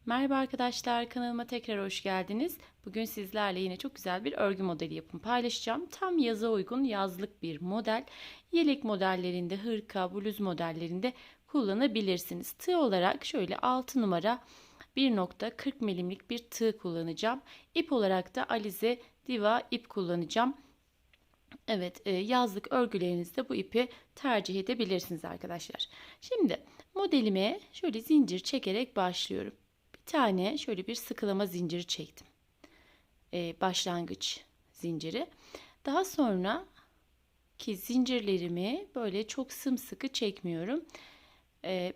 Merhaba arkadaşlar, kanalıma tekrar hoş geldiniz. Bugün sizlerle yine çok güzel bir örgü modeli yapımı paylaşacağım. Tam yaza uygun yazlık bir model. Yelek modellerinde, hırka, bluz modellerinde kullanabilirsiniz. Tığ olarak şöyle 6 numara 1.40 milimlik bir tığ kullanacağım. İp olarak da Alize Diva ip kullanacağım. Evet, yazlık örgülerinizde bu ipi tercih edebilirsiniz arkadaşlar. Şimdi modelime şöyle zincir çekerek başlıyorum. Bir tane şöyle bir sıkılama zinciri çektim. Başlangıç zinciri. Daha sonra ki zincirlerimi böyle çok sımsıkı çekmiyorum.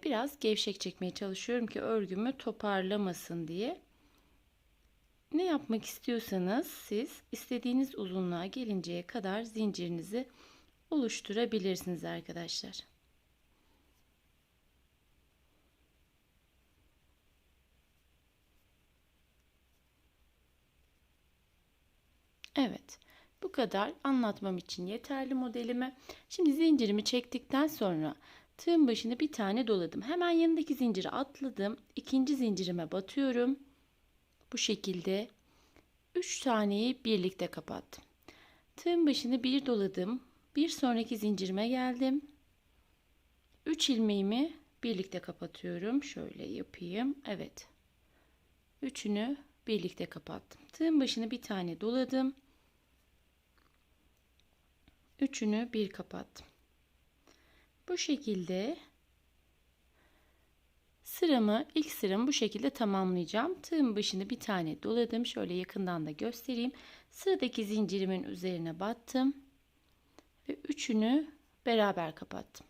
Biraz gevşek çekmeye çalışıyorum ki örgümü toparlamasın diye. Ne yapmak istiyorsanız siz istediğiniz uzunluğa gelinceye kadar zincirinizi oluşturabilirsiniz arkadaşlar. Evet, bu kadar anlatmam için yeterli modelime. Şimdi zincirimi çektikten sonra tığın başını bir tane doladım. Hemen yanındaki zinciri atladım. İkinci zincirime batıyorum. Bu şekilde 3 taneyi birlikte kapattım. Tığın başını bir doladım. Bir sonraki zincirime geldim. 3 ilmeğimi birlikte kapatıyorum. Şöyle yapayım. Evet. Üçünü birlikte kapattım. Tığın başını bir tane doladım. Üçünü bir kapattım. Bu şekilde ilk sıramı bu şekilde tamamlayacağım. Tığın başını bir tane doladım. Şöyle yakından da göstereyim. Sıradaki zincirimin üzerine battım ve üçünü beraber kapattım.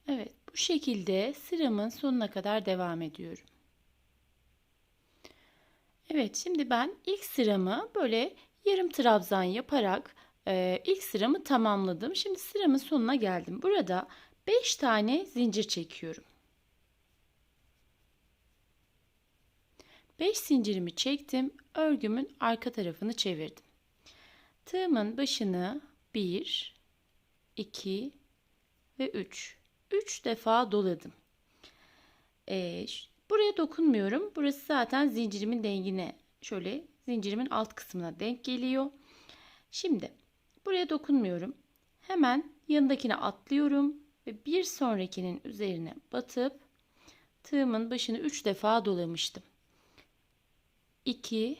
Evet, bu şekilde sıramın sonuna kadar devam ediyorum. Evet, şimdi ben ilk sıramı böyle yarım trabzan yaparak ilk sıramı tamamladım. Şimdi sıramın sonuna geldim. Burada 5 tane zincir çekiyorum. 5 zincirimi çektim. Örgümün arka tarafını çevirdim. Tığımın başını 1, 2 ve 3. 3 defa doladım. Buraya dokunmuyorum. Burası zaten zincirimin dengine, şöyle zincirimin alt kısmına denk geliyor. Şimdi buraya dokunmuyorum. Hemen yanındakine atlıyorum ve bir sonrakinin üzerine batıp tığımın başını 3 defa dolamıştım. 2,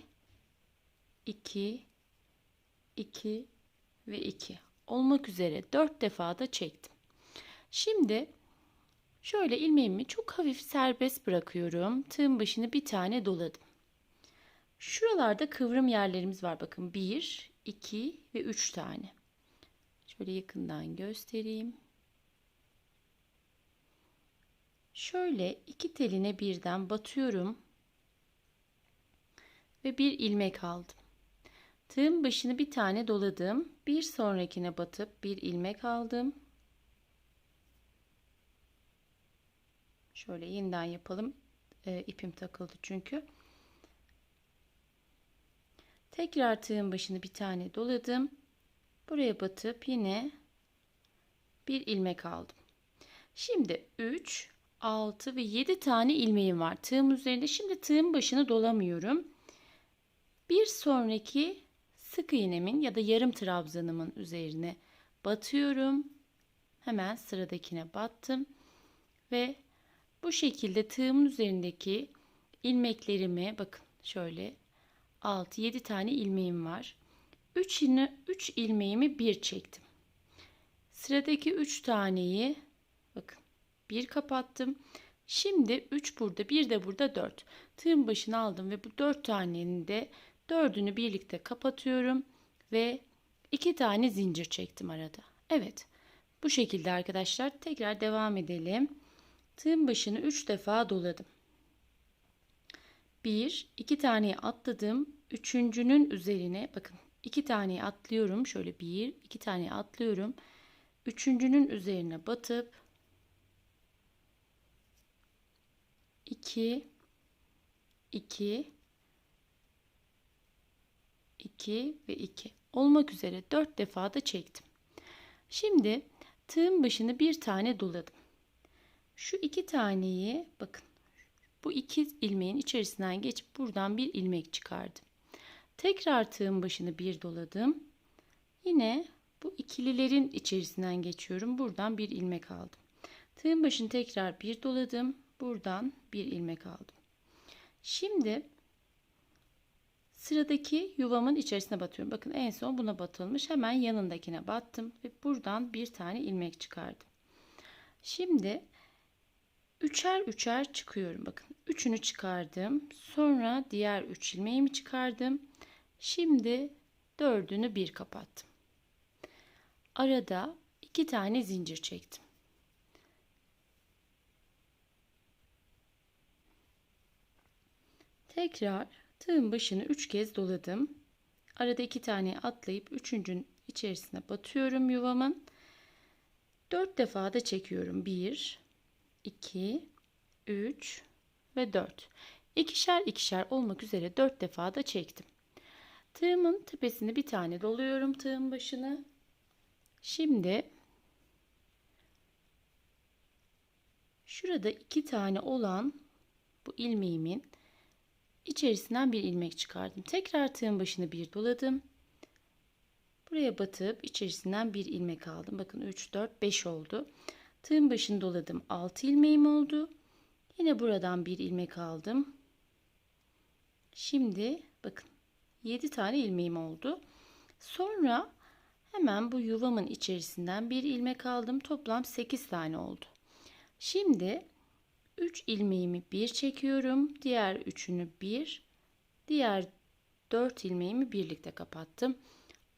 2, 2 ve 2 olmak üzere 4 defa da çektim. Şimdi şöyle ilmeğimi çok hafif serbest bırakıyorum. Tığın başını bir tane doladım. Şuralarda kıvrım yerlerimiz var. Bakın 1, 2 ve 3 tane. Şöyle yakından göstereyim. Şöyle iki teline birden batıyorum ve bir ilmek aldım. Tığın başını bir tane doladım. Bir sonrakine batıp bir ilmek aldım. Şöyle yeniden yapalım. İpim takıldı çünkü. Tekrar tığın başını bir tane doladım. Buraya batıp yine bir ilmek aldım. Şimdi 3, 6 ve 7 tane ilmeğim var tığım üzerinde. Şimdi tığın başını dolamıyorum. Bir sonraki sık iğnemin ya da yarım trabzanımın üzerine batıyorum. Hemen sıradakine battım ve bu şekilde tığımın üzerindeki ilmeklerimi bakın şöyle 6-7 tane ilmeğim var. 3 ilmeğimi bir çektim. Sıradaki 3 taneyi bakın bir kapattım. Şimdi 3 burada, bir de burada 4. Tığın başını aldım ve bu 4 tanenin de 4'ünü birlikte kapatıyorum ve 2 tane zincir çektim arada. Evet. Bu şekilde arkadaşlar tekrar devam edelim. Tığın başını 3 defa doladım. 1, 2 taneyi atladım. Üçüncünün üzerine bakın 2 taneyi atlıyorum. Şöyle 1, 2 taneyi atlıyorum. Üçüncünün üzerine batıp 2 2, 2 ve 2 olmak üzere 4 defa da çektim. Şimdi tığın başını bir tane doladım. Şu 2 taneyi bakın, bu 2 ilmeğin içerisinden geçip buradan bir ilmek çıkardım. Tekrar tığın başını bir doladım. Yine bu ikililerin içerisinden geçiyorum. Buradan bir ilmek aldım. Tığın başını tekrar bir doladım. Buradan bir ilmek aldım. Şimdi sıradaki yuvamın içerisine batıyorum. Bakın en son buna batılmış. Hemen yanındakine battım ve buradan bir tane ilmek çıkardım. Şimdi üçer üçer çıkıyorum. Bakın üçünü çıkardım. Sonra diğer 3 ilmeğimi çıkardım. Şimdi dördünü bir kapattım. Arada 2 tane zincir çektim. Tekrar tığın başını 3 kez doladım. Arada 2 tane atlayıp üçüncünün içerisine batıyorum yuvamın. 4 defa da çekiyorum. 1, 2, 3 ve 4. İkişer ikişer olmak üzere 4 defa da çektim. Tığımın tepesini bir tane doluyorum, tığın başını. Şimdi şurada 2 tane olan bu ilmeğimin içerisinden bir ilmek çıkardım. Tekrar tığın başını bir doladım. Buraya batıp içerisinden bir ilmek aldım. Bakın 3, 4, 5 oldu. Tığın başını doladım. 6 ilmeğim oldu. Yine buradan bir ilmek aldım. Şimdi bakın 7 tane ilmeğim oldu. Sonra hemen bu yuvamın içerisinden bir ilmek aldım. Toplam 8 tane oldu. Şimdi 3 ilmeğimi bir çekiyorum. Diğer üçünü bir, diğer 4 ilmeğimi birlikte kapattım.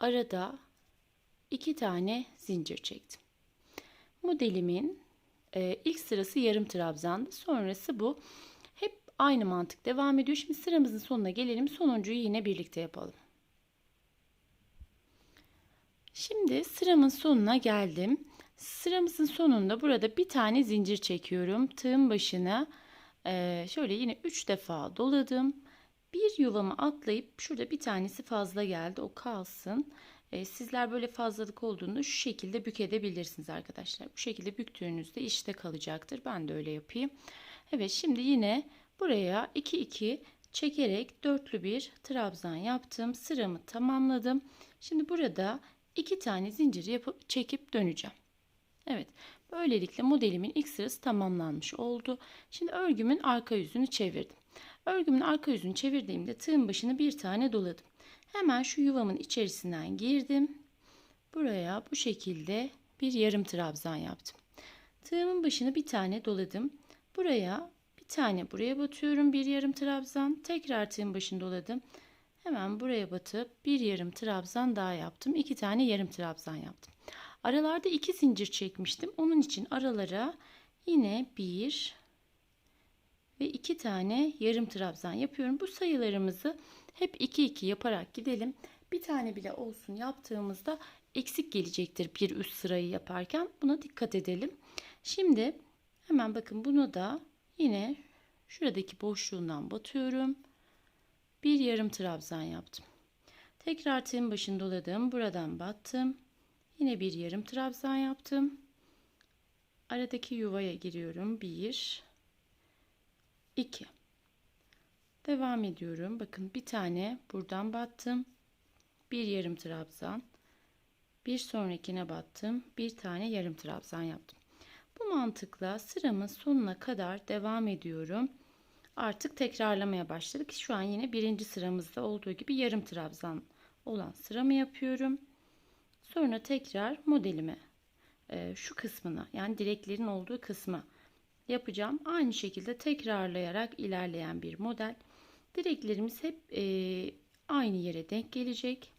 Arada 2 tane zincir çektim. Modelimin ilk sırası yarım trabzandı. Sonrası bu. Hep aynı mantık devam ediyor. Şimdi sıramızın sonuna gelelim. Sonuncuyu yine birlikte yapalım. Şimdi sıramın sonuna geldim. Sıramızın sonunda burada bir tane zincir çekiyorum. Tığın başına şöyle yine 3 defa doladım. Bir yuvamı atlayıp şurada bir tanesi fazla geldi. O kalsın. Sizler böyle fazlalık olduğunda şu şekilde bükebilirsiniz arkadaşlar. Bu şekilde büktüğünüzde işte kalacaktır. Ben de öyle yapayım. Evet, şimdi yine buraya 2 2 çekerek dörtlü bir trabzan yaptım. Sıramı tamamladım. Şimdi burada 2 tane zincir yapıp çekip döneceğim. Evet, böylelikle modelimin ilk sırası tamamlanmış oldu. Şimdi örgümün arka yüzünü çevirdim. Örgümün arka yüzünü çevirdiğimde tığın başını bir tane doladım. Hemen şu yuvamın içerisinden girdim. Buraya bu şekilde bir yarım trabzan yaptım. Tığımın başını bir tane doladım. Buraya bir tane buraya batıyorum, bir yarım trabzan. Tekrar tığın başını doladım. Hemen buraya batıp bir yarım trabzan daha yaptım. 2 tane yarım trabzan yaptım. Aralarda 2 zincir çekmiştim. Onun için aralara yine 1 ve 2 tane yarım trabzan yapıyorum. Bu sayılarımızı hep 2 2 yaparak gidelim. Bir tane bile olsun yaptığımızda eksik gelecektir bir üst sırayı yaparken. Buna dikkat edelim. Şimdi hemen bakın, bunu da yine şuradaki boşluğundan batıyorum. Bir yarım trabzan yaptım. Tekrar tığın başını doladım. Buradan battım. Yine bir yarım trabzan yaptım. Aradaki yuvaya giriyorum. 1 2 devam ediyorum. Bakın bir tane buradan battım. Bir yarım trabzan. Bir sonrakine battım. Bir tane yarım trabzan yaptım. Bu mantıkla sıramın sonuna kadar devam ediyorum. Artık tekrarlamaya başladık. Şu an yine birinci sıramızda olduğu gibi yarım trabzan olan sıramı yapıyorum. Sonra tekrar modelime şu kısmına, yani direklerin olduğu kısmı yapacağım. Aynı şekilde tekrarlayarak ilerleyen bir model. Direklerimiz hep aynı yere denk gelecek.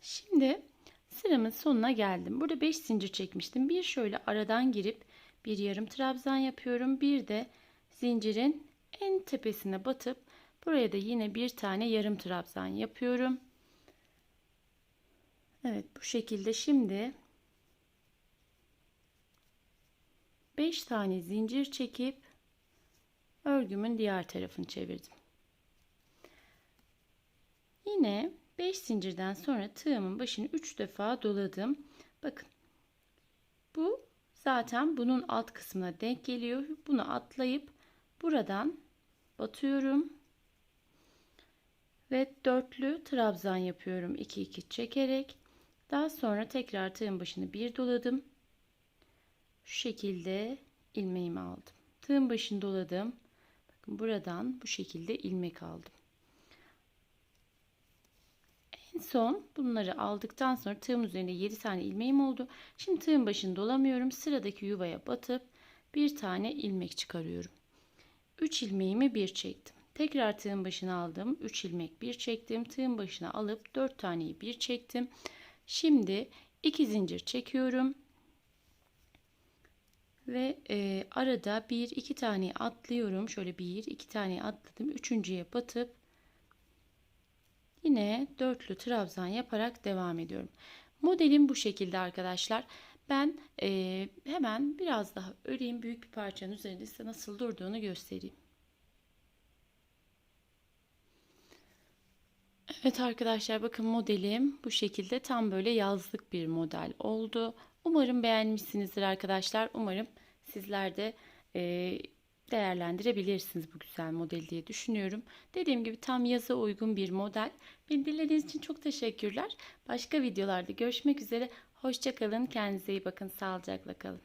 Şimdi sıramın sonuna geldim. Burada 5 zincir çekmiştim. Bir şöyle aradan girip bir yarım trabzan yapıyorum. Bir de zincirin en tepesine batıp buraya da yine bir tane yarım trabzan yapıyorum. Evet, bu şekilde şimdi 5 tane zincir çekip örgümün diğer tarafını çevirdim. Yine 5 zincirden sonra tığımın başını 3 defa doladım. Bakın, bu zaten bunun alt kısmına denk geliyor. Bunu atlayıp buradan batıyorum ve dörtlü trabzan yapıyorum 2-2 çekerek. Daha sonra tekrar tığın başını bir doladım. Şu şekilde ilmeğimi aldım. Tığın başını doladım. Bakın, buradan bu şekilde ilmek aldım. En son bunları aldıktan sonra tığım üzerinde 7 tane ilmeğim oldu. Şimdi tığın başını dolamıyorum. Sıradaki yuvaya batıp bir tane ilmek çıkarıyorum. 3 ilmeğimi bir çektim. Tekrar tığın başına aldım. 3 ilmek bir çektim. Tığın başına alıp 4 taneyi bir çektim. Şimdi 2 zincir çekiyorum. Ve arada 1-2 tane atlıyorum. Şöyle 1-2 tane atladım. Üçüncüye batıp yine dörtlü trabzan yaparak devam ediyorum. Modelim bu şekilde arkadaşlar. Ben hemen biraz daha öreyim. Büyük bir parçanın üzerinde size nasıl durduğunu göstereyim. Evet arkadaşlar, bakın modelim bu şekilde, tam böyle yazlık bir model oldu. Umarım beğenmişsinizdir arkadaşlar. Umarım sizler de değerlendirebilirsiniz bu güzel model diye düşünüyorum. Dediğim gibi tam yaza uygun bir model. Beni dinlediğiniz için çok teşekkürler. Başka videolarda görüşmek üzere. Hoşça kalın. Kendinize iyi bakın. Sağlıcakla kalın.